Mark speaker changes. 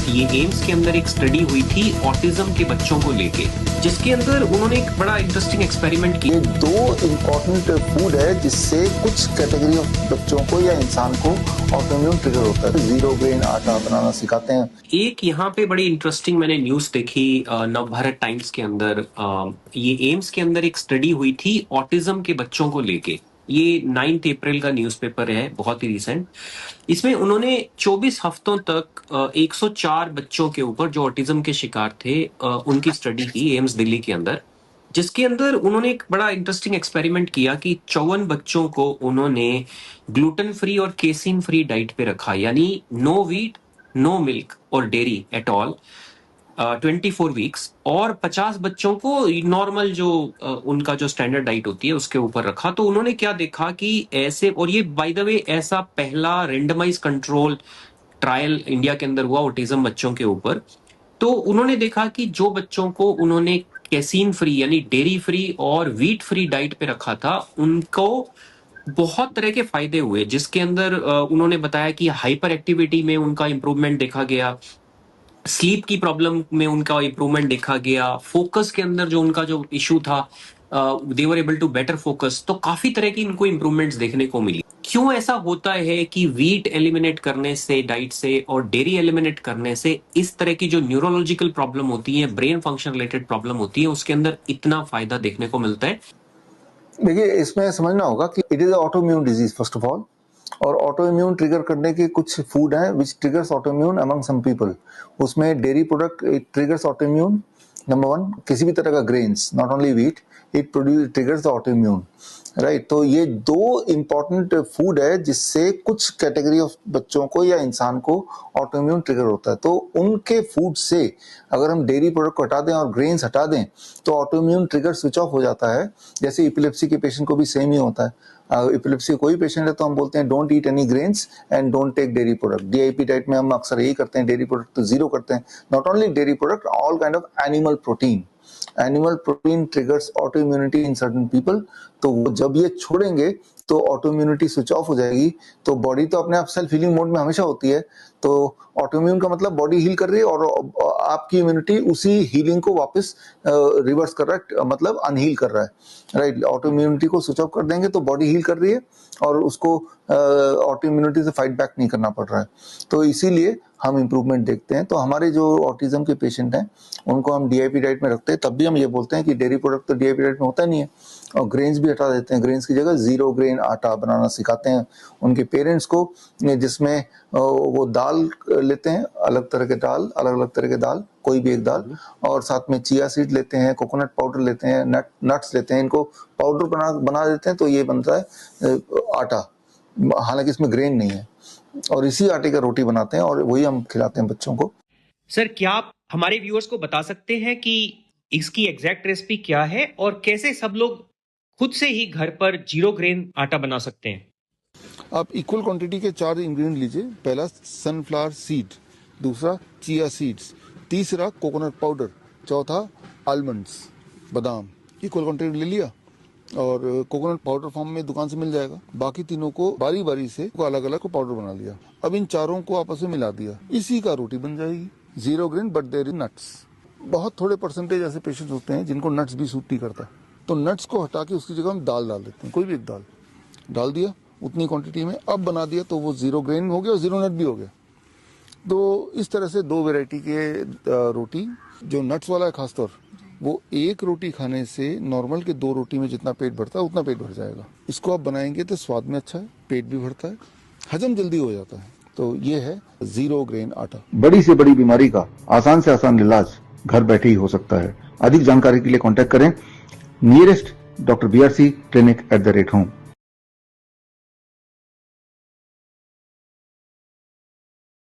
Speaker 1: ये एम्स के अंदर एक स्टडी हुई थी ऑटिज्म के बच्चों को लेके, जिसके अंदर उन्होंने एक बड़ा इंटरेस्टिंग एक्सपेरिमेंट किया।
Speaker 2: ये दो इम्पोर्टेंट फूड है जिससे कुछ कैटेगरी ऑफ बच्चों को या इंसान को ऑटोइम्यून ट्रिगर होता है। जीरो ग्रेन आटा बनाना सिखाते हैं।
Speaker 1: एक यहाँ पे बड़ी इंटरेस्टिंग मैंने न्यूज देखी नवभारत टाइम्स के अंदर। ये एम्स के अंदर एक स्टडी हुई थी ऑटिज्म के बच्चों को लेके। ये 9 अप्रैल का न्यूज़पेपर है, बहुत ही रिसेंट। इसमें उन्होंने 24 हफ्तों तक 104 बच्चों के ऊपर जो ऑटिज्म के शिकार थे उनकी स्टडी की एम्स दिल्ली के अंदर, जिसके अंदर उन्होंने एक बड़ा इंटरेस्टिंग एक्सपेरिमेंट किया कि 54 बच्चों को उन्होंने ग्लूटेन फ्री और केसिन फ्री डाइट पे रखा, यानी नो व्हीट, नो मिल्क और डेयरी एट ऑल 24 वीक्स, और 50 बच्चों को नॉर्मल जो उनका जो स्टैंडर्ड डाइट होती है उसके ऊपर रखा। तो उन्होंने क्या देखा कि ऐसे, और ये बाय द वे ऐसा पहला रेंडमाइज कंट्रोल ट्रायल इंडिया के अंदर हुआ ऑटिज्म बच्चों के ऊपर। तो उन्होंने देखा कि जो बच्चों को उन्होंने कैसीन फ्री यानी डेयरी फ्री और व्हीट फ्री डाइट पे रखा था, उनको बहुत तरह के फायदे हुए, जिसके अंदर उन्होंने बताया कि हाइपर एक्टिविटी में उनका इंप्रूवमेंट देखा गया, स्लीप की प्रॉब्लम में उनका इंप्रूवमेंट देखा गया, फोकस के अंदर जो उनका जो इशू था they were able to better focus. तो काफी तरह की इनको इंप्रूवमेंट्स देखने को मिली। क्यों ऐसा होता है कि व्हीट एलिमिनेट करने से डाइट से और डेयरी एलिमिनेट करने से इस तरह की जो न्यूरोलॉजिकल प्रॉब्लम होती है, ब्रेन फंक्शन रिलेटेड प्रॉब्लम होती है, उसके अंदर इतना फायदा देखने को मिलता है?
Speaker 2: देखिए, इसमें समझना होगा कि it is autoimmune disease first of all, और ऑटोइम्यून ट्रिगर करने के कुछ फूड हैं which triggers autoimmune among some people. उसमें dairy product it triggers autoimmune. Number one, किसी भी तरह का grains, not only wheat, it triggers the autoimmune, right. तो ये दो इंपॉर्टेंट फूड है जिससे कुछ कैटेगरी ऑफ बच्चों को या इंसान को ऑटोइम्यून ट्रिगर होता है। तो उनके फूड से अगर हम डेयरी प्रोडक्ट को हटा दें और ग्रेन्स हटा दें तो ऑटोइम्यून ट्रिगर स्विच ऑफ हो जाता है। जैसे इपिलेप्सी के पेशेंट को भी सेम ही होता है। इपिलेप्सी कोई पेशेंट है तो हम बोलते हैं don't eat any grains and don't take dairy product. DIP diet में हम अक्सर यही करते हैं, डेयरी प्रोडक्ट तो जीरो करते हैं। Not only dairy product, all kind of animal protein. Animal protein triggers autoimmunity in certain people. तो वो जब ये छोड़ेंगे तो ऑटोइम्यूनिटी स्विच ऑफ हो जाएगी। तो बॉडी तो अपने आप सेल्फ हीलिंग मोड में हमेशा होती है। तो ऑटोइम्यून का मतलब बॉडी हील कर रही है और आपकी इम्यूनिटी उसी हीलिंग को वापस रिवर्स कर रहा है, मतलब अनहील कर रहा है, राइट। ऑटोइम्यूनिटी को स्विच ऑफ कर देंगे तो बॉडी हील कर रही है और उसको ऑटोइम्यूनिटी से फाइट बैक नहीं करना पड़ रहा है। तो इसीलिए हम इम्प्रूवमेंट देखते हैं। तो हमारे जो ऑटिज्म के पेशेंट हैं उनको हम डीआईपी डाइट में रखते हैं, तब भी हम ये बोलते हैं कि डेयरी प्रोडक्ट तो डीआईपी डाइट में होता नहीं है, और ग्रेन्स भी हटा देते हैं। ग्रेन्स की जगह जीरो ग्रेन आटा बनाना सिखाते हैं उनके पेरेंट्स को, जिसमें वो दाल लेते हैं, अलग तरह के दाल, अलग अलग तरह के दाल, कोई भी एक दाल, और साथ में चिया सीड लेते हैं, कोकोनट पाउडर लेते हैं, नट्स लेते हैं, इनको पाउडर बना देते हैं। तो ये बनता है आटा, हालांकि इसमें ग्रेन नहीं है, और इसी आटे का रोटी बनाते हैं और वही हम खिलाते हैं बच्चों को।
Speaker 1: सर, क्या आप हमारे व्यूअर्स को बता सकते हैं कि इसकी एग्जैक्ट रेसिपी क्या है और कैसे सब लोग खुद से ही घर पर जीरो ग्रेन आटा बना सकते हैं?
Speaker 2: आप इक्वल क्वांटिटी के 4 इंग्रेडिएंट लीजिए। पहला सनफ्लावर सीड, दूसरा चिया सीड्स, तीसरा कोकोनट पाउडर, चौथा आलमंड्स, बादाम। इक्वल क्वांटिटी ले लिया और कोकोनट पाउडर फॉर्म में दुकान से मिल जाएगा। बाकी तीनों को बारी बारी से अलग अलग को पाउडर बना लिया। अब इन चारों को आपस में मिला दिया, इसी का रोटी बन जाएगी। Zero grain but there is nuts. बहुत थोड़े परसेंटेज ऐसे पेशेंट्स होते हैं जिनको नट्स भी सूट नहीं करता, तो नट्स को हटा के उसकी जगह हम दाल डाल देते हैं। कोई भी एक दाल डाल दिया उतनी क्वांटिटी में, अब बना दिया तो वो जीरो ग्रेन हो गया और जीरो नट भी हो गया। तो इस तरह से 2 वैरायटी के रोटी, जो नट्स वाला है खासतौर, वो एक रोटी खाने से नॉर्मल के 2 रोटी में जितना पेट भरता है उतना पेट भर जाएगा। इसको आप बनाएंगे तो स्वाद में अच्छा है, पेट भी भरता है, हजम जल्दी हो जाता है। तो ये है जीरो ग्रेन आटा। बड़ी से बड़ी बीमारी का आसान से आसान इलाज घर बैठे ही हो सकता है। अधिक जानकारी के लिए कॉन्टैक्ट करें nearest doctor BRC clinic @home।